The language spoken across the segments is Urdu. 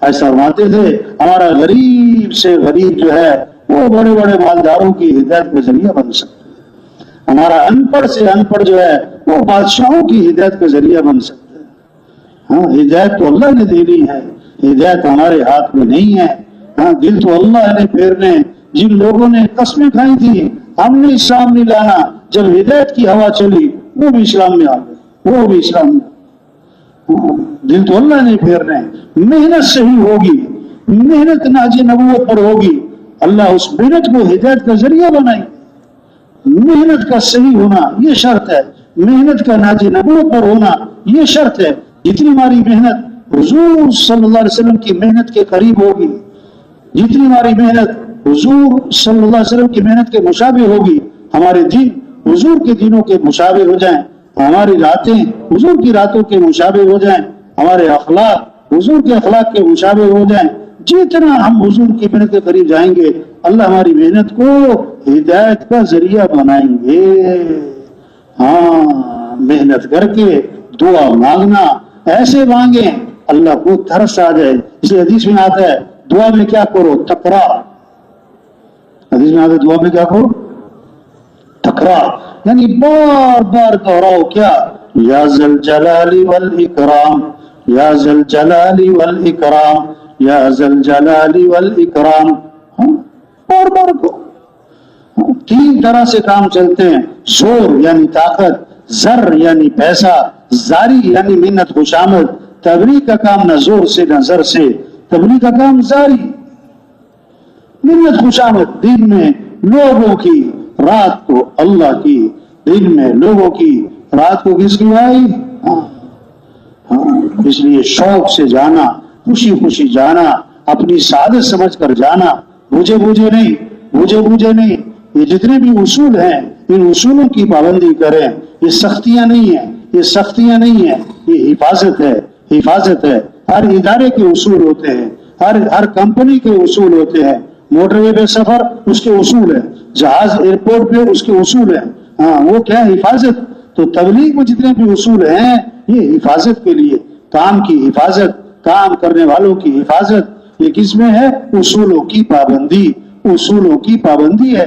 ایسا فرماتے تھے ہمارا غریب سے غریب جو ہے وہ بڑے بڑے مالداروں کی ہدایت کا ذریعہ بن سکتا ہے، ہمارا ان پڑھ سے ان پڑھ جو ہے وہ بادشاہوں کی ہدایت کا ذریعہ بن سکتا ہے۔ ہاں ہدایت تو اللہ نے دینی ہے، ہدایت ہمارے ہاتھ میں نہیں ہے۔ ہاں دل تو اللہ نے پھیرنے، جن لوگوں نے قسمیں کھائی تھی ہم نے اسلام نہیں لانا، جب ہدایت کی ہوا چلی وہ بھی اسلام میں آ گئے، وہ بھی اسلام میں۔ دل تو اللہ نے پھیرنے، محنت صحیح ہوگی، محنت نہج نبوت پر ہوگی، اللہ اس محنت کو ہدایت کا ذریعہ بنائے۔ محنت کا صحیح ہونا یہ شرط ہے، محنت کا نہج نبوت پر ہونا یہ شرط ہے۔ جتنی ہماری محنت حضور صلی اللہ علیہ وسلم کی محنت کے قریب ہوگی، جتنی ہماری محنت حضور صلی اللہ علیہ وسلم کی محنت کے مشابہ ہوگی، ہمارے دین حضور کے دینوں کے مشابہ ہو جائیں، ہماری راتیں حضور کی راتوں کے مشابہ ہو جائیں، ہمارے اخلاق حضور کے اخلاق کے مشابہ ہو جائیں، جتنا ہم حضور کی محنت کے قریب جائیں گے اللہ ہماری محنت کو ہدایت کا ذریعہ بنائیں گے۔ ہاں محنت کر کے دعا مانگنا، ایسے مانگیں اللہ کو ترس آ جائے۔ اس لیے حدیث میں آتا ہے دعا میں کیا کرو؟ تکرار۔ حدیث میں آتا ہے دعا میں کیا کرو؟ تکرار، یعنی بار بار دہراؤ کیا؟ یا ذل جلال والاکرام، یا ذل جلال والاکرام، یا ذل جلال والاکرام۔ بار بار کو تین طرح سے کام چلتے ہیں، شور یعنی طاقت، زر یعنی پیسہ، زاری یعنی محنت خوشامد۔ تبلیغ کا کام نہ زور سے نہ زر سے، تبلیغ کا کام زاری محنت خوشامد۔ دن میں لوگوں کی، رات کو اللہ کی، دن میں لوگوں کی، رات کو کس کی آئی؟ اس لیے شوق سے جانا، خوشی خوشی جانا، اپنی سعادت سمجھ کر جانا، بوجھے بوجھے نہیں، بوجھے بوجھے نہیں۔ یہ جتنے بھی اصول ہیں ان اصولوں کی پابندی کریں، یہ سختیاں نہیں ہیں، یہ سختیاں نہیں ہیں، یہ حفاظت ہے، حفاظت ہے۔ ہر ادارے کے اصول ہوتے ہیں، ہر کمپنی کے اصول ہوتے ہیں۔ موٹر وے پہ سفر اس کے اصول ہے، جہاز ایئرپورٹ پہ اس کے اصول ہیں۔ ہاں وہ کیا ہے؟ حفاظت۔ تو تبلیغ میں جتنے بھی اصول ہیں یہ حفاظت کے لیے، کام کی حفاظت، کام کرنے والوں کی حفاظت۔ یہ کس میں ہے؟ اصولوں کی پابندی، اصولوں کی پابندی ہے۔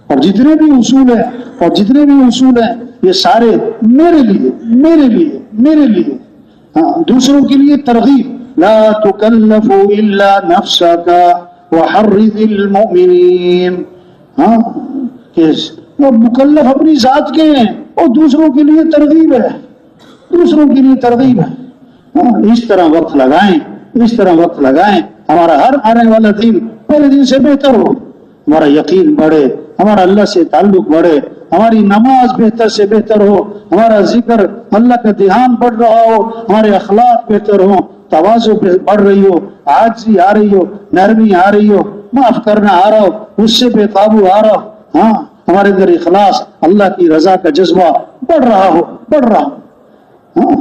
اور جتنے بھی اصول ہیں، اور جتنے بھی اصول ہیں یہ سارے میرے لیے، میرے لیے، میرے لیے، ہاں دوسروں کے لیے ترغیب۔ لا تکلف الا نفسک وحرض المؤمنین۔ ہاں کہ وہ مکلف اپنی ذات کے ہیں اور دوسروں کے لیے ترغیب ہے، دوسروں کے لیے ترغیب ہے۔ ہاں اس طرح وقت لگائیں، اس طرح وقت لگائیں، ہمارا ہر آنے والا دن پہلے دن سے بہتر ہو، ہمارا یقین بڑھے، ہمارا اللہ سے تعلق بڑھے، ہماری نماز بہتر سے بہتر ہو، ہمارا ذکر اللہ کا دھیان بڑھ رہا ہو، ہمارے اخلاق بہتر ہوں، تواضع بڑھ رہی ہو، عاجزی آ رہی ہو، نرمی آ رہی ہو، معاف کرنا آ رہا ہو، غصے پہ قابو آ رہا ہو، ہاں ہمارے اندر اخلاص، اللہ کی رضا کا جذبہ بڑھ رہا ہو، بڑھ رہا ہو۔ ہاں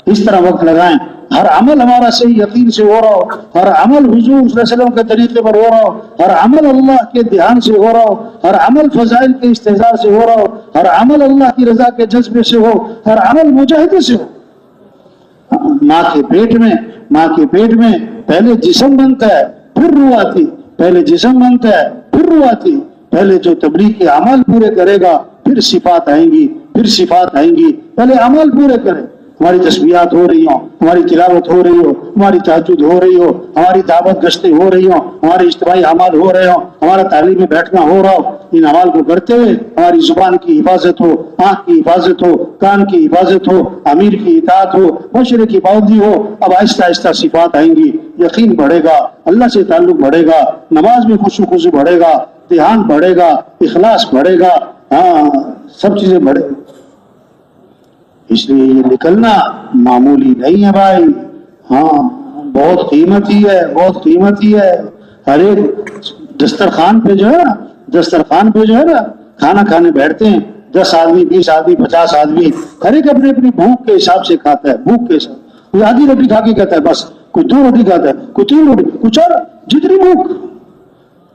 اس طرح وقت لگائیں، ہر عمل ہمارا صحیح یقین سے ہو رہا ہو، ہر عمل حضور صلی اللہ علیہ وسلم کے طریقے پر ہو رہا ہو، ہر عمل اللہ کے دھیان سے ہو رہا ہو، ہر عمل فضائل کے استحضار سے ہو رہا ہو، ہر عمل اللہ کی رضا کے جذبے سے ہو، ہر عمل مجاہدے سے ہو۔ ماں کے پیٹ میں پہلے جسم بنتا ہے پھر روح آتی، پہلے جسم بنتا ہے پھر روح آتی۔ پہلے جو تبلیغ کے عمل پورے کرے گا پھر صفات آئیں گی، پھر صفات آئیں گی، پہلے عمل پورے کرے۔ ہماری تسبیحات ہو رہی ہوں، ہماری تلاوت ہو رہی ہو، ہماری تہجد ہو رہی ہو، ہماری دعوت گشتیں ہو رہی ہوں، ہمارے اجتماعی اعمال ہو رہے ہوں، ہمارا تعلیم میں بیٹھنا ہو رہا ہو، ان اعمال کو کرتے ہوئے ہماری زبان کی حفاظت ہو، آنکھ کی حفاظت ہو، کان کی حفاظت ہو، امیر کی اطاعت ہو، مشورے کی پابندی ہو۔ اب آہستہ آہستہ صفات آئیں گی، یقین بڑھے گا، اللہ سے تعلق بڑھے گا، نماز میں خشوع خضوع بڑھے گا، دھیان بڑھے گا، اخلاص بڑھے گا، ہاں سب چیزیں بڑھے گی۔ اس لیے یہ نکلنا معمولی نہیں ہے بھائی، ہاں بہت قیمتی ہے، بہت قیمتی ہے۔ ہر ایک دسترخوان پہ جو ہے نا کھانا کھانے بیٹھتے ہیں، 10 آدمی 20 آدمی 50 آدمی، ہر ایک اپنی اپنی بھوک کے حساب سے کھاتا ہے، بھوک کے حساب۔ کوئی آدھی روٹی کھا کے کہتا ہے بس، کوئی 2 روٹی کھاتا ہے، کوئی 3 روٹی، کچھ اور جتنی بھوک،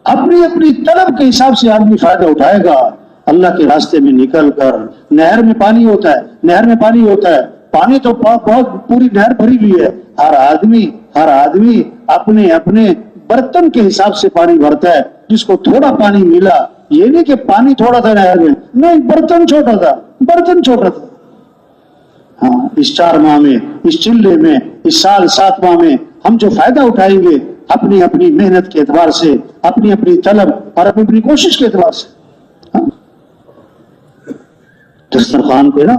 اپنی اپنی طلب کے حساب سے آدمی فائدہ اٹھائے گا۔ اللہ کے راستے میں نکل کر، نہر میں پانی ہوتا ہے، نہر میں پانی ہوتا ہے، پانی تو بہت پوری نہر بھری ہوئی ہے، ہر آدمی اپنے اپنے برتن کے حساب سے پانی بھرتا ہے. جس کو تھوڑا پانی ملا، یہ نہیں کہ پانی تھوڑا تھا نہر میں، نہیں، برتن چھوٹا تھا. ہاں، اس 4 ماہ میں، اس چلے میں، اس سال 7 ماہ میں ہم جو فائدہ اٹھائیں گے اپنی اپنی محنت کے اعتبار سے، اپنی اپنی طلب اور اپنی اپنی کوشش کے اعتبار سے. ہاں، دسترخوان پہ نا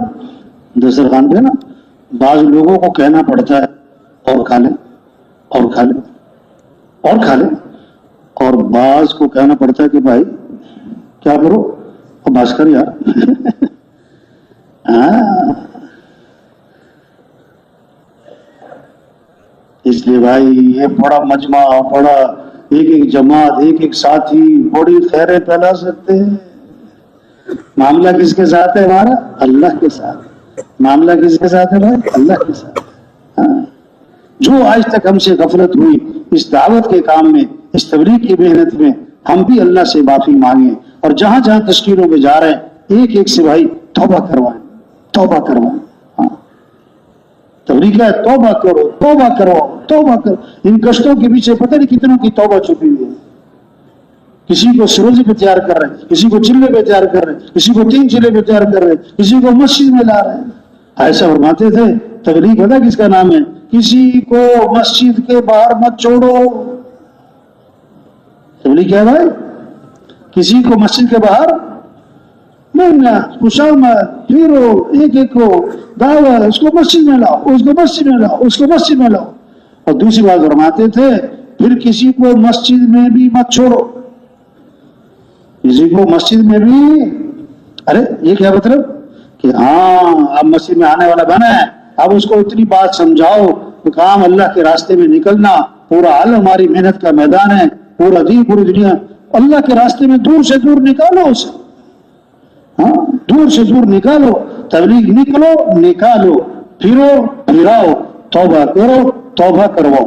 بعض لوگوں کو کہنا پڑتا ہے اور کھا لیں اور کھا لیں اور کھا لیں، اور بعض کو کہنا پڑتا ہے کہ بھائی کیا کرو اور بس کر یار. ہاں، اس لیے بھائی یہ بڑا مجمع، بڑا ایک جماعت، ایک ساتھی بڑی خیریں پھیلا سکتے ہیں. معاملہ کس کے ساتھ ہے ہمارا؟ اللہ کے ساتھ. معاملہ کس کے ساتھ ہے بھائی؟ اللہ کے ساتھ. ہاں، جو آج تک ہم سے غفلت ہوئی اس دعوت کے کام میں، اس تبلیغ کی محنت میں، ہم بھی اللہ سے معافی مانگیں، اور جہاں جہاں تشکیلوں میں جا رہے ہیں ایک سے بھائی توبہ کروائیں. ہاں، تبلیغ ہے، توبہ کرو. ان کشتوں کے پیچھے پتہ نہیں کتنوں کی توبہ چھپی ہوئی ہے. کسی کو سروزی پہ تیار کر رہے ہیں، کسی کو چلے پہ تیار کر رہے ہیں، کسی کو 3 چلے پہ تیار کر رہے ہیں، کسی کو مسجد میں لا رہے ہیں. ایسا فرماتے تھے تبلیغ پتہ کس کا نام ہے؟ کسی کو مسجد کے باہر مت چھوڑو. تبلیغ کیا ہے بھائی؟ کسی کو مسجد کے باہر نہیں، خوشامد پھرو، ایک کو دعوت، اس کو مسجد میں لاؤ، اس کو مسجد میں لاؤ، اس کو مسجد میں لاؤ. اور دوسری بات فرماتے تھے پھر کسی کو مسجد میں بھی مت چھوڑو. کسی کو مسجد میں بھی، ارے یہ کیا مطلب کہ ہاں اب مسجد میں آنے والا بنا ہے، اب اس کو اتنی بات سمجھاؤ کہ کام اللہ کے راستے میں نکلنا، پورا عالم ہماری محنت کا میدان ہے، پورا دین، پوری دنیا اللہ کے راستے میں دور سے دور نکالو اسے. ہاں، دور سے دور نکالو تبلیغ، نکالو، پھرو، پھراؤ، توبہ کرو، توبہ کرواؤ.